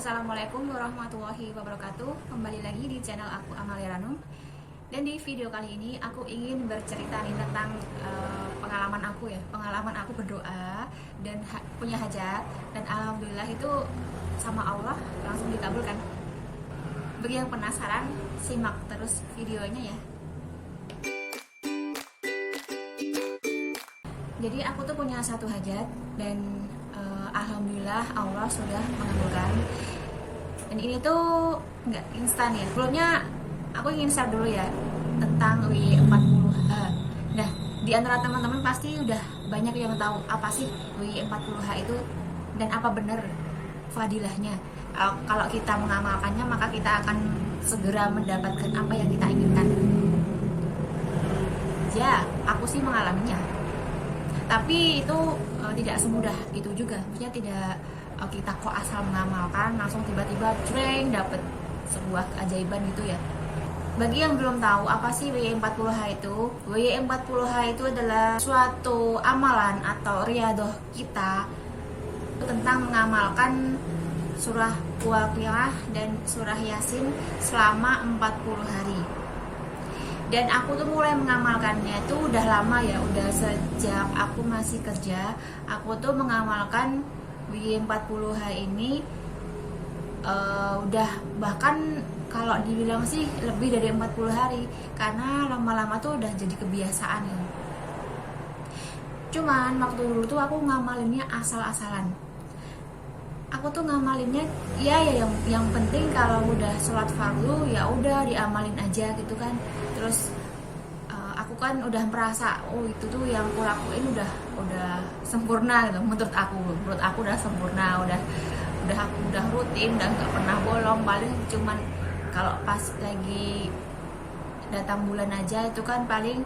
Assalamualaikum warahmatullahi wabarakatuh. Kembali lagi di channel aku Amalia Ranum. Dan di video kali ini aku ingin bercerita nih tentang pengalaman aku berdoa dan punya hajat, dan alhamdulillah itu sama Allah langsung dikabulkan. Bagi yang penasaran, simak terus videonya ya. Jadi aku tuh punya satu hajat dan alhamdulillah Allah sudah mengabulkan. Dan ini tuh nggak instan ya. Sebelumnya aku ingin share dulu ya tentang WY40H. Nah, di antara teman-teman pasti udah banyak yang tahu apa sih WY40H itu dan apa benar fadilahnya. Kalau kita mengamalkannya maka kita akan segera mendapatkan apa yang kita inginkan. Ya, aku sih mengalaminya. Tapi itu tidak semudah itu juga. Maksudnya tidak kita kok asal mengamalkan langsung tiba-tiba jreng dapet sebuah keajaiban gitu ya. Bagi yang belum tahu apa sih WY40H itu, WY40H itu adalah suatu amalan atau riadoh kita tentang mengamalkan surah Waqiah dan surah Yasin selama 40 hari. Dan aku tuh mulai mengamalkannya itu udah lama ya, udah sejak aku masih kerja. Aku tuh mengamalkan WY40H ini udah bahkan kalau dibilang sih lebih dari 40 hari, karena lama-lama tuh udah jadi kebiasaan ya. Cuman waktu dulu tuh aku ngamalinnya asal-asalan. Aku tuh ngamalinnya ya yang penting kalau udah sholat fardu ya udah diamalin aja gitu kan. Terus aku kan udah merasa itu tuh yang aku lakuin udah sempurna gitu. Menurut aku udah sempurna, udah rutin, udah nggak pernah bolong. Paling cuman kalau pas lagi datang bulan aja itu kan paling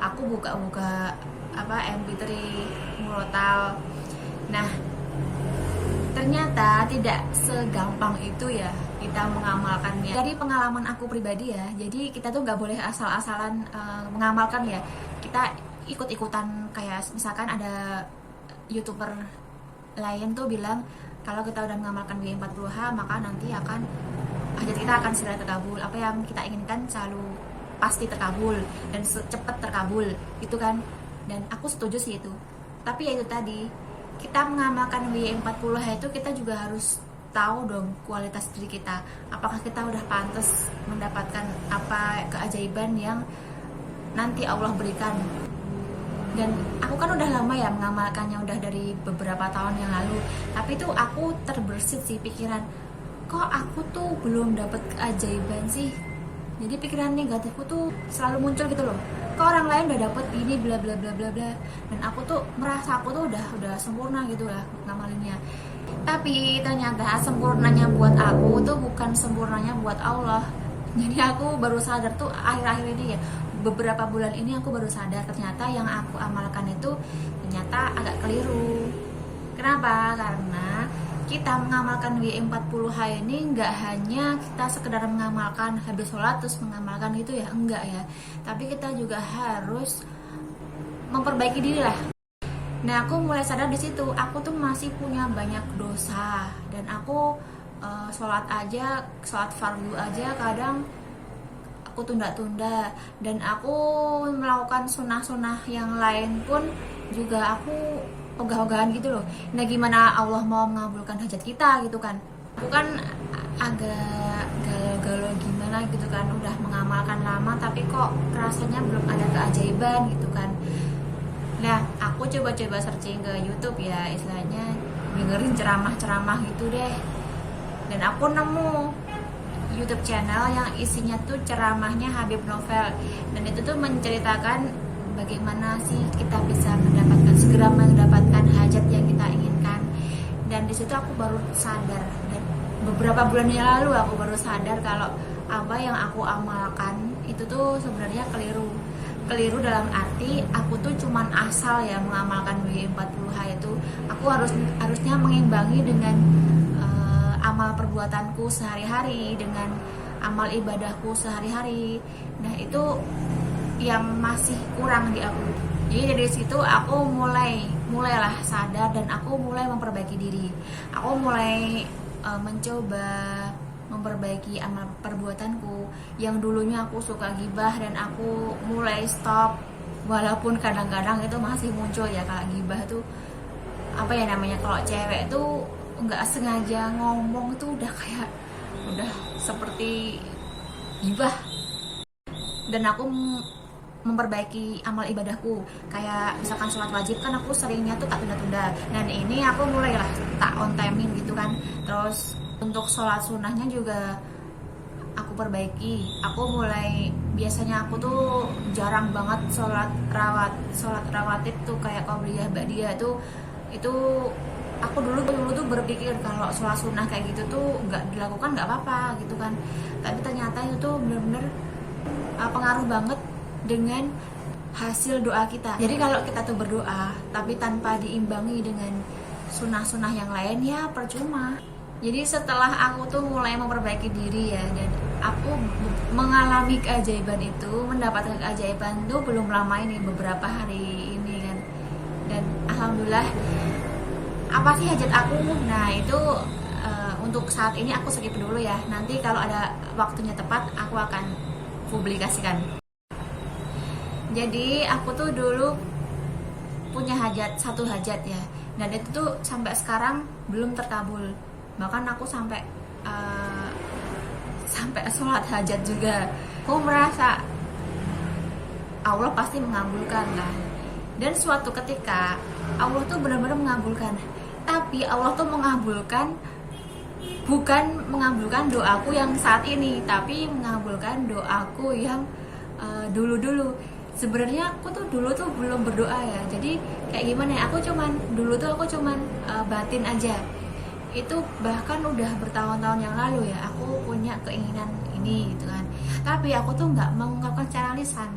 aku buka MP3 murotal. Nah, ternyata tidak segampang itu ya kita mengamalkannya. Dari pengalaman aku pribadi ya, jadi kita tuh nggak boleh asal-asalan mengamalkan ya. Kita ikut-ikutan, kayak misalkan ada YouTuber lain tuh bilang kalau kita udah mengamalkan WY40H maka nanti hajat kita akan segera terkabul. Apa yang kita inginkan selalu pasti terkabul dan cepat terkabul gitu kan. Dan aku setuju sih itu. Tapi ya itu tadi, kita mengamalkan WY40H itu kita juga harus tahu dong kualitas diri kita. Apakah kita udah pantas mendapatkan apa keajaiban yang nanti Allah berikan. Dan aku kan udah lama ya mengamalkannya, udah dari beberapa tahun yang lalu. Tapi tuh aku terbersit sih pikiran, kok aku tuh belum dapet keajaiban sih. Jadi pikiran negatifku tuh selalu muncul gitu loh. Kok orang lain udah dapet ini bla bla bla bla bla. Dan aku tuh merasa aku tuh udah sempurna gitu lah ngamalinnya. Tapi ternyata sempurnanya buat aku tuh bukan sempurnanya buat Allah. Jadi aku baru sadar tuh akhir-akhir ini ya, beberapa bulan ini aku baru sadar ternyata yang aku amalkan itu ternyata agak keliru. Kenapa? Karena kita mengamalkan WY40H ini nggak hanya kita sekedar mengamalkan habis sholat terus mengamalkan gitu ya, enggak ya. Tapi kita juga harus memperbaiki diri lah. Nah, aku mulai sadar di situ, aku tuh masih punya banyak dosa dan aku sholat fardu aja kadang aku tunda-tunda, dan aku melakukan sunnah-sunnah yang lain pun juga aku ogah-ogahan gitu loh. Nah, gimana Allah mau mengabulkan hajat kita gitu kan. Aku kan agak galau-galau gimana gitu kan, udah mengamalkan lama tapi kok rasanya belum ada keajaiban gitu kan. Nah, aku coba-coba searching ke YouTube ya, istilahnya dengerin ceramah-ceramah gitu deh. Dan aku nemu YouTube channel yang isinya tuh ceramahnya Habib Novel, dan itu tuh menceritakan bagaimana sih kita bisa segera mendapatkan hajat yang kita inginkan. Dan di situ aku baru sadar, dan beberapa bulan yang lalu aku baru sadar kalau apa yang aku amalkan itu tuh sebenarnya keliru dalam arti aku tuh cuman asal ya mengamalkan WY40H itu. Aku harusnya mengimbangi dengan amal perbuatanku sehari-hari dengan amal ibadahku sehari-hari. Nah, itu yang masih kurang di aku. Jadi dari situ aku mulailah sadar dan aku mulai memperbaiki diri. Aku mulai mencoba memperbaiki amal perbuatanku. Yang dulunya aku suka gibah dan aku mulai stop, walaupun kadang-kadang itu masih muncul ya. Kalau gibah tuh apa ya namanya, kalau cewek tuh nggak sengaja ngomong tuh udah kayak udah seperti gibah. Dan aku memperbaiki amal ibadahku, kayak misalkan sholat wajib kan aku seringnya tuh tak tunda-tunda, dan ini aku mulai lah tak on timein gitu kan. Terus untuk sholat sunnahnya juga aku perbaiki. Aku mulai, biasanya aku tuh jarang banget sholat rawatib tuh kayak qobliyah ba'diyah tuh. Itu aku dulu tuh berpikir kalau sholat sunnah kayak gitu tuh nggak dilakukan nggak apa-apa gitu kan. Tapi ternyata itu tuh bener-bener pengaruh banget dengan hasil doa kita. Jadi kalau kita tuh berdoa tapi tanpa diimbangi dengan sunnah-sunnah yang lain, ya percuma. Jadi setelah aku tuh mulai memperbaiki diri ya, dan aku mengalami keajaiban itu, mendapatkan keajaiban tuh belum lama ini, beberapa hari ini kan. Dan alhamdulillah, apa sih hajat aku? Nah itu untuk saat ini aku skip dulu ya. Nanti kalau ada waktunya tepat aku akan publikasikan. Jadi aku tuh dulu punya satu hajat ya, dan itu tuh sampai sekarang belum terkabul. Bahkan aku sampai sholat hajat juga. Aku merasa Allah pasti mengabulkan kan. Dan suatu ketika Allah tuh benar-benar mengabulkan. Tapi Allah tuh mengabulkan, bukan mengabulkan doaku yang saat ini, tapi mengabulkan doaku yang dulu-dulu. Sebenarnya aku tuh dulu tuh belum berdoa ya. Jadi kayak gimana ya? Dulu tuh aku cuman batin aja. Itu bahkan udah bertahun-tahun yang lalu ya. Aku punya keinginan ini gitu kan. Tapi aku tuh nggak mengungkapkan secara lisan.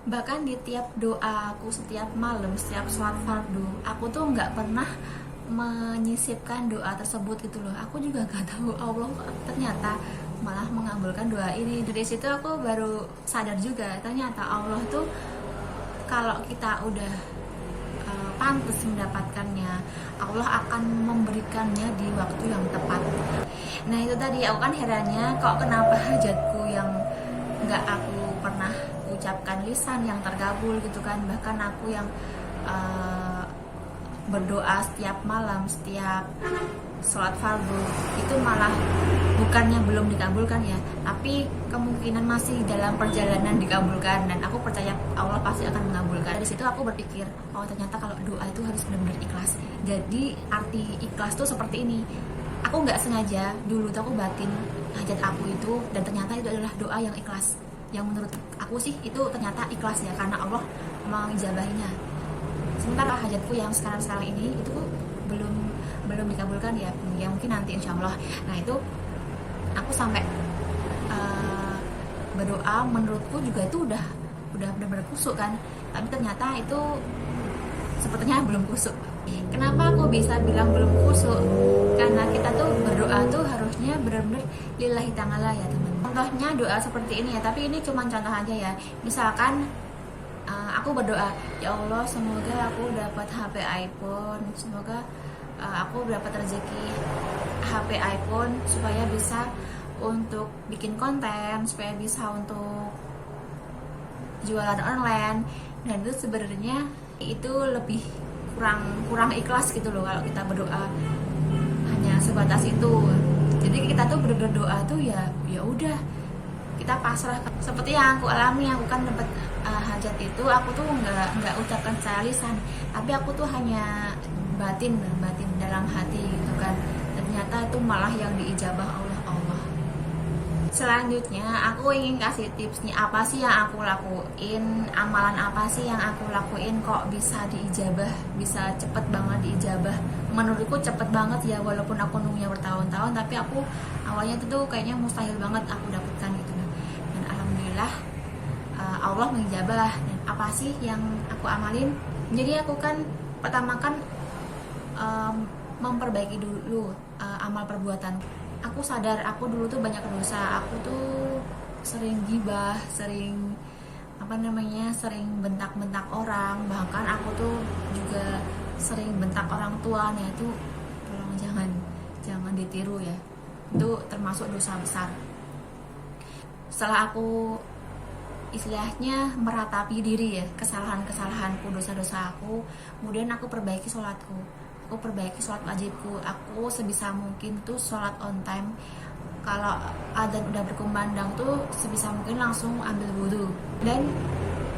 Bahkan di tiap doa aku setiap malam, setiap sholat fardu, aku tuh nggak pernah menyisipkan doa tersebut gitu loh. Aku juga nggak tahu Allah ternyata malah mengabulkan doa ini. Dari situ aku baru sadar juga ternyata Allah tuh kalau kita udah pantas mendapatkannya, Allah akan memberikannya di waktu yang tepat. Nah itu tadi aku kan herannya kok kenapa hajatku yang nggak aku pernah ucapkan lisan yang terkabul gitu kan. Bahkan aku yang berdoa setiap malam, setiap sholat fardu itu malah bukannya belum dikabulkan ya, tapi kemungkinan masih dalam perjalanan dikabulkan. Dan aku percaya Allah pasti akan mengabulkan. Dari situ aku berpikir, oh ternyata kalau doa itu harus benar-benar ikhlas. Jadi arti ikhlas tuh seperti ini. Aku nggak sengaja dulu tuh aku batin hajat aku itu, dan ternyata itu adalah doa yang ikhlas. Yang menurut aku sih itu ternyata ikhlas ya, karena Allah mengijabahinya. Sementara hajatku yang sekarang ini itu belum dikabulkan ya mungkin nanti insya Allah. Nah itu aku sampai berdoa, menurutku juga itu udah benar-benar kusuk kan, tapi ternyata itu sepertinya belum kusuk. Kenapa aku bisa bilang belum kusuk? Karena kita tuh berdoa tuh harusnya benar-benar lillahi ta'ala ya teman. Contohnya doa seperti ini ya, tapi ini cuma contoh aja ya. Misalkan aku berdoa, ya Allah semoga aku dapat HP iPhone, semoga aku dapat rezeki HP iPhone supaya bisa untuk bikin konten, supaya bisa untuk jualan online. Dan itu sebenarnya itu lebih kurang ikhlas gitu loh kalau kita berdoa hanya sebatas itu. Jadi kita tuh berdoa tuh ya udah kita pasrah. Seperti yang aku alami, aku kan dapat hajat itu, aku tuh nggak ucapkan secara lisan, tapi aku tuh hanya batin dalam hati gitu kan. Ternyata itu malah yang diijabah Allah. Selanjutnya aku ingin kasih tips nih, apa sih yang aku lakuin, amalan apa sih yang aku lakuin kok bisa diijabah, bisa cepet banget diijabah. Menurutku cepet banget ya, walaupun aku nunggunya bertahun-tahun, tapi aku awalnya itu tuh kayaknya mustahil banget aku dapatkan gitu. Dan alhamdulillah Allah mengijabah. Dan apa sih yang aku amalin? Jadi aku kan pertama kan memperbaiki dulu amal perbuatan. Aku sadar aku dulu tuh banyak dosa. Aku tuh sering gibah, sering sering bentak-bentak orang. Bahkan aku tuh juga sering bentak orang tua. Nah itu tolong jangan ditiru ya. Itu termasuk dosa besar. Setelah aku istilahnya meratapi diri ya, kesalahan-kesalahanku, dosa-dosa aku, kemudian aku perbaiki sholatku, aku perbaiki sholat wajibku, aku sebisa mungkin tuh sholat on time. Kalau adzan udah berkumandang tuh sebisa mungkin langsung ambil wudhu. Dan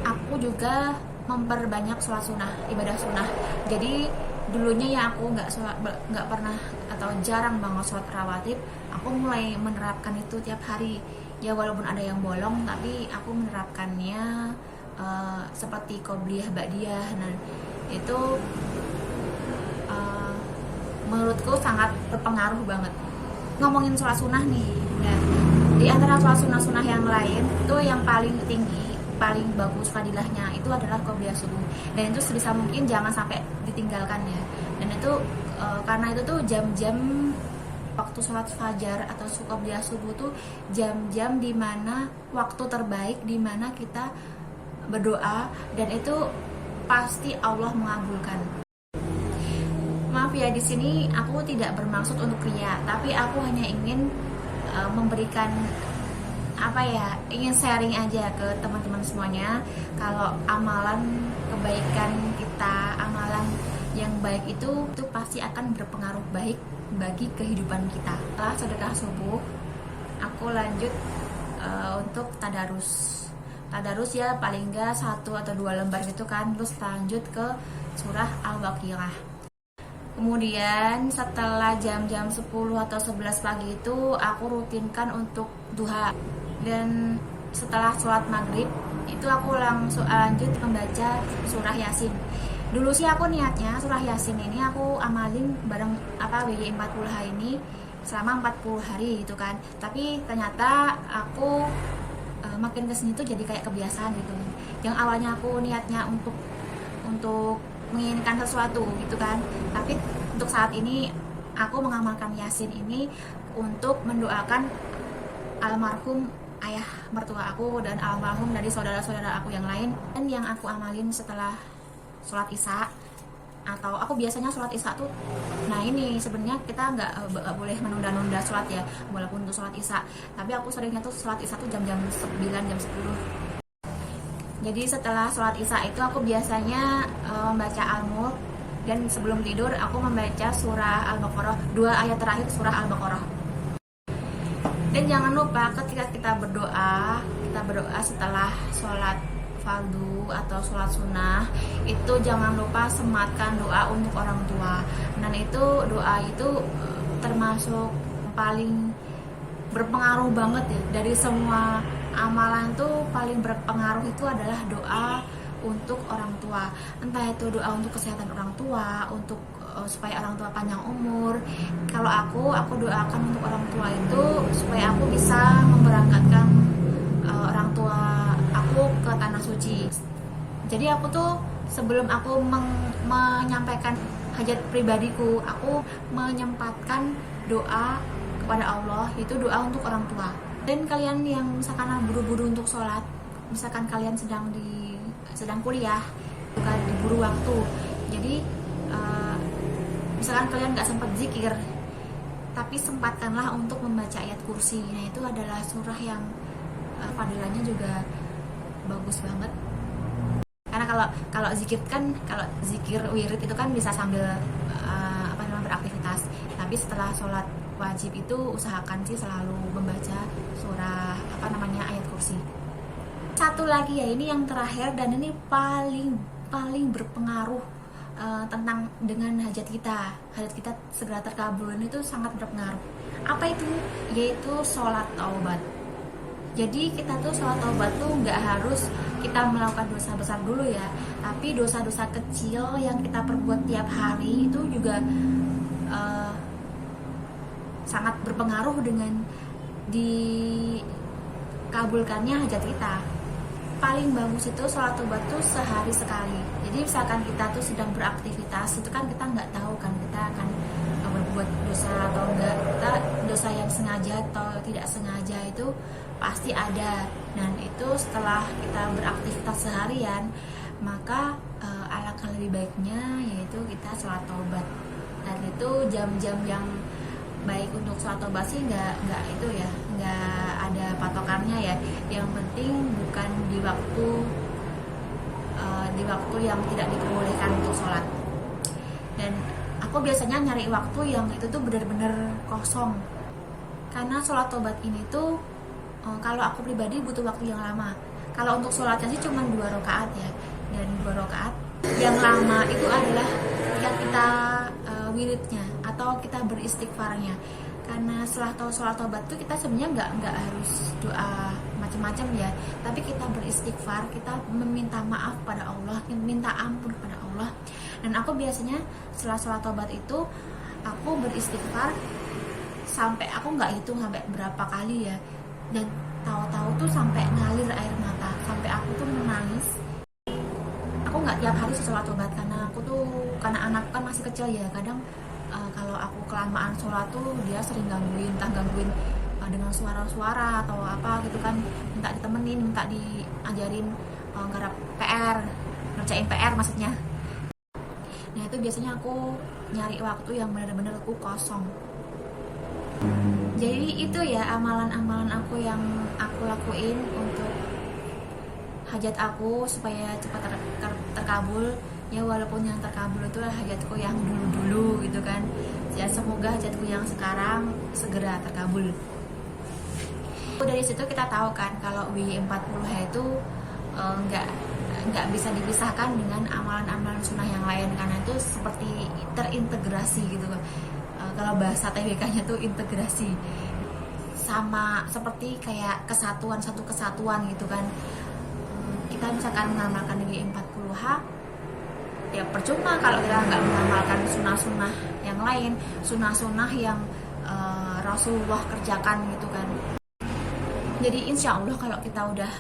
aku juga memperbanyak sholat sunnah, ibadah sunnah. Jadi dulunya ya aku nggak pernah atau jarang banget sholat rawatib. Aku mulai menerapkan itu tiap hari. Ya walaupun ada yang bolong, tapi aku menerapkannya seperti qobliyah ba'diyah. Nah itu menurutku sangat berpengaruh banget. Ngomongin sholat sunnah nih, nah, di antara sholat sunnah-sunnah yang lain itu yang paling tinggi, paling bagus fadilahnya itu adalah qobliyah subuh. Dan itu sebisa mungkin jangan sampai ditinggalkan ya. Dan itu karena itu tuh jam-jam waktu sholat fajar atau qobliyah subuh tuh jam-jam dimana waktu terbaik dimana kita berdoa, dan itu pasti Allah mengabulkan. Maaf ya, di sini aku tidak bermaksud untuk ria, tapi aku hanya ingin memberikan ingin sharing aja ke teman-teman semuanya. Kalau amalan kebaikan kita, amalan yang baik itu pasti akan berpengaruh baik bagi kehidupan kita. Setelah sedekah subuh, aku lanjut untuk tadarus ya, paling enggak 1 atau 2 lembar gitu kan, terus lanjut ke surah Al-Baqarah. Kemudian setelah jam-jam 10 atau 11 pagi itu aku rutinkan untuk duha. Dan setelah sholat maghrib itu aku langsung lanjut membaca surah Yasin. Dulu sih aku niatnya surah Yasin ini aku amalin bareng WY 40H ini selama 40 hari gitu kan. Tapi ternyata aku makin kesini tuh jadi kayak kebiasaan gitu. Yang awalnya aku niatnya untuk menginginkan sesuatu gitu kan, tapi untuk saat ini aku mengamalkan Yasin ini untuk mendoakan almarhum ayah mertua aku dan almarhum dari saudara-saudara aku yang lain. Dan yang aku amalin setelah sholat isya, atau aku biasanya sholat isya tuh, nah ini sebenarnya kita nggak boleh menunda-nunda sholat ya, walaupun untuk sholat isya, tapi aku seringnya tuh sholat isya tuh jam-jam 9, jam 10. Jadi setelah sholat isya itu aku biasanya membaca Al-Mulk, dan sebelum tidur aku membaca surah Al-Baqarah, 2 ayat terakhir surah Al-Baqarah. Dan jangan lupa ketika kita berdoa setelah sholat fardu atau sholat sunnah, itu jangan lupa sematkan doa untuk orang tua. Dan itu doa itu termasuk paling berpengaruh banget ya, dari semua amalan tuh paling berpengaruh itu adalah doa untuk orang tua. Entah itu doa untuk kesehatan orang tua, untuk supaya orang tua panjang umur. Kalau aku doakan untuk orang tua itu supaya aku bisa memberangkatkan orang tua aku ke tanah suci. Jadi aku tuh sebelum aku menyampaikan hajat pribadiku, aku menyempatkan doa kepada Allah, itu doa untuk orang tua. Dan kalian yang misalkan buru-buru untuk sholat, misalkan kalian sedang kuliah, bukan diburu waktu, jadi misalkan kalian nggak sempat zikir, tapi sempatkanlah untuk membaca ayat kursi. Nah itu adalah surah yang fadilahnya juga bagus banget. Karena kalau zikir kan, kalau zikir wirid itu kan bisa sambil beraktivitas, tapi setelah sholat wajib itu usahakan sih selalu membaca surah ayat kursi. Satu lagi ya, ini yang terakhir dan ini paling berpengaruh tentang dengan hajat kita segera terkabul, itu sangat berpengaruh. Apa itu? Yaitu sholat taubat. Jadi kita tuh sholat taubat tuh nggak harus kita melakukan dosa besar dulu ya, tapi dosa-dosa kecil yang kita perbuat tiap hari itu juga sangat berpengaruh dengan dikabulkannya hajat kita. Paling bagus itu sholat taubat tuh sehari sekali. Jadi misalkan kita tuh sedang beraktivitas, itu kan kita nggak tahu kan kita akan berbuat dosa atau enggak. Kita dosa yang sengaja atau tidak sengaja itu pasti ada. Dan itu setelah kita beraktivitas seharian, maka alangkah lebih baiknya yaitu kita sholat taubat. Dan itu jam-jam yang baik untuk sholat tobat sih nggak itu ya, nggak ada patokannya ya. Yang penting bukan di waktu yang tidak diperbolehkan untuk sholat. Dan aku biasanya nyari waktu yang itu tuh benar-benar kosong, karena sholat tobat ini tuh kalau aku pribadi butuh waktu yang lama. Kalau untuk sholatnya sih cuma 2 rakaat ya, dan 2 rakaat yang lama itu adalah ketika kita wiridnya atau kita beristighfarnya. Karena setelah tahu sholat tobat tuh kita sebenarnya nggak harus doa macam-macam ya, tapi kita beristighfar, kita meminta maaf pada Allah, minta ampun pada Allah. Dan aku biasanya setelah sholat tobat itu aku beristighfar sampai aku nggak hitung sampai berapa kali ya, dan tahu-tahu tuh sampai ngalir air mata, sampai aku tuh menangis. Aku nggak tiap hari sholat tobat karena anak kan masih kecil ya, kadang kalau aku kelamaan sholat tuh dia sering gangguin dengan suara-suara atau apa gitu kan, minta ditemenin, minta diajarin garap PR, ngerjain PR maksudnya. Nah itu biasanya aku nyari waktu yang benar-benar aku kosong. Jadi itu ya amalan-amalan aku yang aku lakuin untuk hajat aku supaya cepat terkabul ya, walaupun yang terkabul itu adalah hajatku yang dulu-dulu gitu kan ya. Semoga hajatku yang sekarang segera terkabul. Dari situ kita tahu kan kalau W40H itu nggak bisa dipisahkan dengan amalan-amalan sunnah yang lain, karena itu seperti terintegrasi gitu kan. Kalau bahasa TBK-nya tuh integrasi, sama seperti kayak satu kesatuan gitu kan. Kita misalkan mengamalkan W40H ya percuma kalau kita nggak mengamalkan sunnah-sunnah yang lain, sunnah-sunnah yang Rasulullah kerjakan gitu kan. Jadi insya Allah kalau kita udah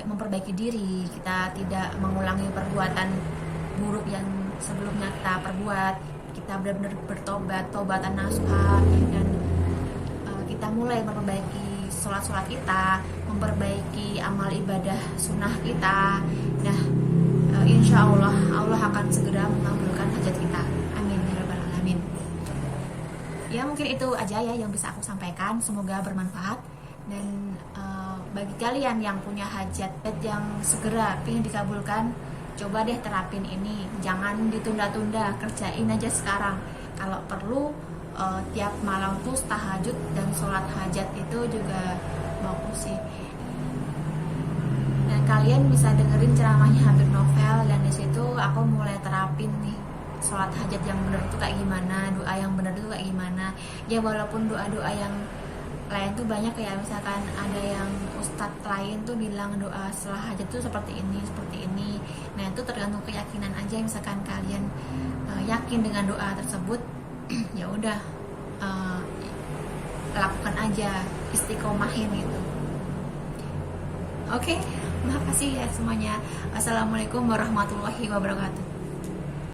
memperbaiki diri, kita tidak mengulangi perbuatan buruk yang sebelumnya kita perbuat, kita benar-benar bertobat, tobatan nasuha, dan kita mulai memperbaiki sholat-sholat kita, memperbaiki amal ibadah sunnah kita. Nah insya Allah akan segera mengabulkan hajat kita. Amin ya rabbal alamin. Ya mungkin itu aja ya yang bisa aku sampaikan, semoga bermanfaat. Dan bagi kalian yang punya hajat yang segera ingin dikabulkan, coba deh terapin ini, jangan ditunda-tunda, kerjain aja sekarang. Kalau perlu tiap malam tuh tahajud dan sholat hajat itu juga bagus sih. Dan kalian bisa dengerin ceramahnya Habib Novel, dan di situ aku mulai terapin nih sholat hajat yang benar itu kayak gimana, doa yang benar itu kayak gimana. Ya walaupun doa-doa yang lain tuh banyak ya, misalkan ada yang ustadz lain tuh bilang doa setelah hajat tuh seperti ini. Nah itu tergantung keyakinan aja. Misalkan kalian yakin dengan doa tersebut ya udah lakukan aja, istiqomahin gitu. Oke, makasih ya semuanya. Assalamualaikum warahmatullahi wabarakatuh.